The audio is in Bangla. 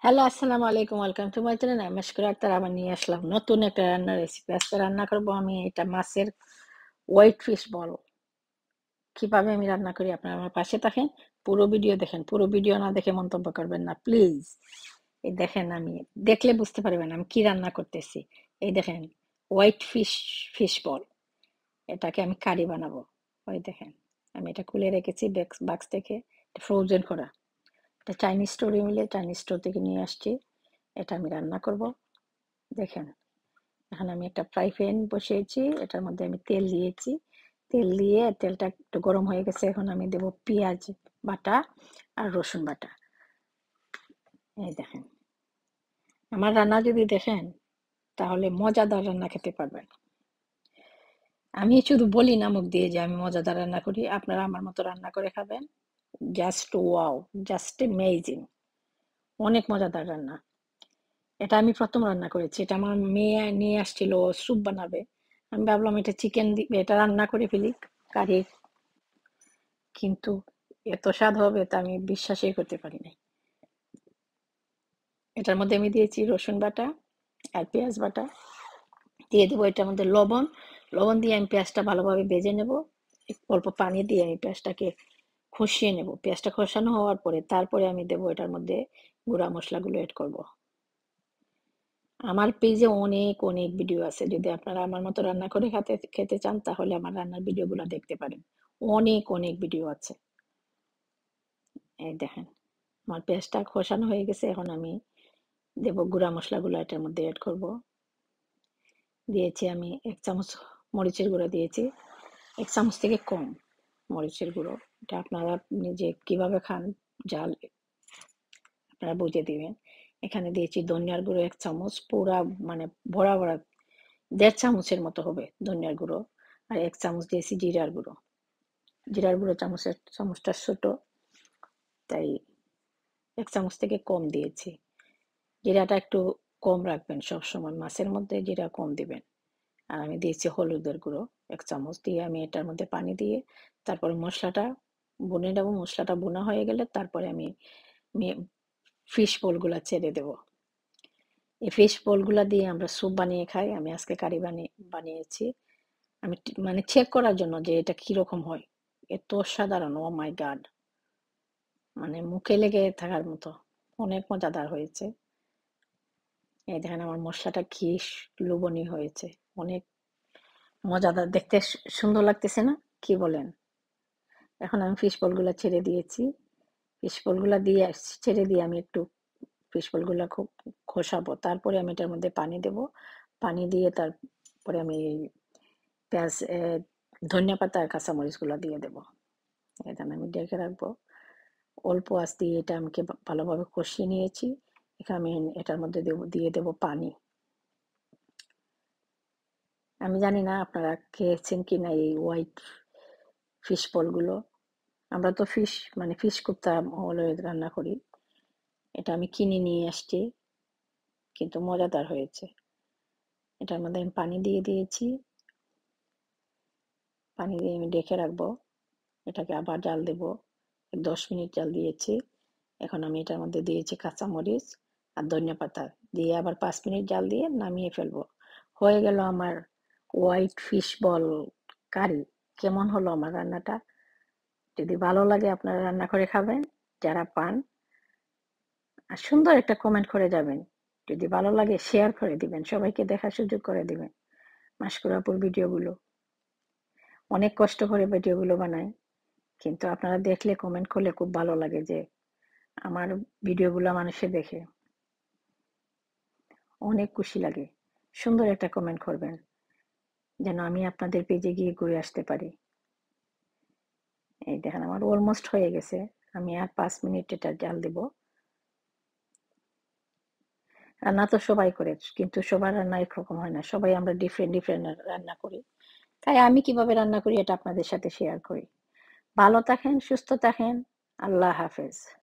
হ্যালো, আসসালামু আলাইকুম। Welcome to my channel. আমি মাশকুরা আক্তার আবার নিয়ে আসলাম নতুন একটা রান্নার রেসিপি। আজকে রান্না করব আমি এটা মাছের হোয়াইট ফিশ বল। কিভাবে আমি রান্না করি আপনারা আমার পাশে থাকেন। পুরো ভিডিও দেখেন। পুরো ভিডিও না দেখে মন্তব্য করবেন না প্লিজ। এই দেখেন আমি দেখলে বুঝতে পারবেন আমি কি রান্না করতেছি। এই দেখেন হোয়াইট ফিশ বল। এটাকে আমি কারি বানাবো। ওই দেখেন আমি এটা খুলে রেখেছি বাক্স থেকে ফ্রোজেন করা। এটা চাইনিজ স্টোরে মিলে চাইনিজ স্টোর থেকে নিয়ে আসছি। এটা আমি রান্না করব। দেখেন এখন আমি একটা ফ্রাই প্যান বসিয়েছি, এটার মধ্যে আমি তেল দিয়েছি। তেল দিয়ে তেলটা একটু গরম হয়ে গেছে, এখন আমি দেব পেঁয়াজ বাটা আর রসুন বাটা। এই দেখেন আমার রান্না যদি দেখেন তাহলে মজাদার রান্না খেতে পারবেন। আমি শুধু বলি না মুখ দিয়ে যে আমি মজাদার রান্না করি, আপনারা আমার মতো রান্না করে খাবেন। জাস্ট ওয়াও, জাস্ট অ্যামেজিং, অনেক মজাদার রান্না। এটা আমি প্রথম রান্না করেছি, এটা আমার মেয়ে নিয়ে আসছিল স্যুপ বানাবে। আমি ভাবলাম এটা চিকেন এটা রান্না করে ফেলি কারি, কিন্তু এত স্বাদ হবে তা আমি বিশ্বাসই করতে পারি নাই। এটার মধ্যে আমি দিয়েছি রসুন বাটা আর পেঁয়াজ বাটা, দিয়ে দেবো এটার মধ্যে লবণ। লবণ দিয়ে আমি পেঁয়াজটা ভালোভাবে ভেজে নেব। অল্প পানি দিয়ে আমি পেঁয়াজটাকে কষিয়ে নেব। পেঁয়াজটা কষানো হওয়ার পরে তারপরে আমি দেবো এটার মধ্যে গুঁড়া মশলাগুলো এড করব। আমার পেজে অনেক অনেক ভিডিও আছে, যদি আপনারা আমার মতো রান্না করে খেতে চান তাহলে আমার রান্নার ভিডিওগুলো দেখতে পারেন। অনেক অনেক ভিডিও আছে। এই দেখেন আমার পেঁয়াজটা কষানো হয়ে গেছে, এখন আমি দেব গুঁড়া মশলাগুলো এটার মধ্যে এড করব। দিয়েছি আমি 1 চামচ মরিচের গুঁড়ো দিয়েছি, 1 চামচ থেকে কম মরিচের গুঁড়ো। এটা আপনারা নিজে কিভাবে খান জাল আপনারা বুঝে দিবেন। এখানে দিয়েছি ধনিয়ার গুঁড়ো 1 চামচ, পুরা মানে ভরা ভরা 1.5 চামচের মতো হবে ধনিয়ার গুঁড়ো। আর 1 চামচ দিয়েছি জিরার গুঁড়ো। জিরার গুঁড়ো চামচটা ছোট, তাই 1 চামচ থেকে কম দিয়েছি। জিরাটা একটু কম রাখবেন, সবসময় মাছের মধ্যে জিরা কম দিবেন। আর আমি দিয়েছি হলুদের গুঁড়ো 1 চামচ, দিয়ে আমি এটার মধ্যে পানি দিয়ে তারপরে মশলাটা বুনে নেবো। মশলাটা বোনা হয়ে গেলে তারপরে আমি ফিশ বলগুলা ছেড়ে দেব। এই ফিশ বলগুলা দিয়ে আমরা স্যুপ বানিয়ে খাই, আমি আজকে কারি বানিয়েছি। আমি মানে চেক করার জন্য যে এটা কিরকম হয়। এত সাধারণ, ও মাই গড, মানে মুখে লেগে থাকার মতো, অনেক মজাদার হয়েছে। এই দেখেন আমার মশলাটা কি লোভনীয় হয়েছে, অনেক মজাদার, দেখতে সুন্দর লাগতেছে না, কি বলেন? এখন আমি ফিশ বলগুলা ছেড়ে দিয়েছি। ফিশ বলগুলা দিয়ে ছেড়ে দিয়ে আমি একটু ফিশ বলগুলা খুব খসাবো, তারপরে আমি এটার মধ্যে পানি দেব। পানি দিয়ে তারপরে আমি পেঁয়াজ ধনিয়া পাতা আর কাঁচামরিচ গুলা দিয়ে দেবো। এটা আমি ডেকে রাখবো। অল্প আঁচ দিয়ে এটা আমাকে ভালোভাবে কষিয়ে নিয়েছি। এখানে আমি এটার মধ্যে দিয়ে দেব পানি। আমি জানি না আপনারা খেয়েছেন কিনা এই হোয়াইট ফিশ বলগুলো। আমরা তো ফিশ করতাম অলওয়েজ রান্না করি। এটা আমি কিনে নিয়ে আসছি, কিন্তু মজাদার হয়েছে। এটার মধ্যে আমি পানি দিয়ে দিয়েছি। পানি দিয়ে আমি ঢেকে রাখবো। এটাকে আবার জাল দেব। 10 মিনিট জাল দিয়েছি। এখন আমি এটার মধ্যে দিয়েছি কাঁচামরিচ আর ধনিয়া পাতা, দিয়ে আবার 5 মিনিট জাল দিয়ে নামিয়ে ফেলবো। হয়ে গেল আমার হোয়াইট ফিশ বল কারি। কেমন হলো আমার রান্নাটা? যদি ভালো লাগে আপনারা রান্না করে খাবেন যারা পান, আর সুন্দর একটা কমেন্ট করে যাবেন। যদি ভালো লাগে শেয়ার করে দিবেন, সবাইকে দেখার সুযোগ করে দিবেন মাশকুরা আপুর ভিডিওগুলো। অনেক কষ্ট করে ভিডিওগুলো বানায়, কিন্তু আপনারা দেখলে কমেন্ট করলে খুব ভালো লাগে যে আমার ভিডিওগুলো মানুষে দেখে, অনেক খুশি লাগে। সুন্দর একটা কমেন্ট করবেন যেন আমি আপনাদের পেজে গিয়ে ঘুরে আসতে পারি। এই দেখেন আমার অলমোস্ট হয়ে গেছে, আমি আর 5 মিনিট এটা জাল দেব। রান্না তো সবাই করে, কিন্তু সবার রান্না একরকম হয় না, সবাই আমরা ডিফারেন্ট ডিফারেন্ট রান্না করি। তাই আমি কিভাবে রান্না করি এটা আপনাদের সাথে শেয়ার করি। ভালো থাকেন, সুস্থ থাকেন, আল্লাহ হাফেজ।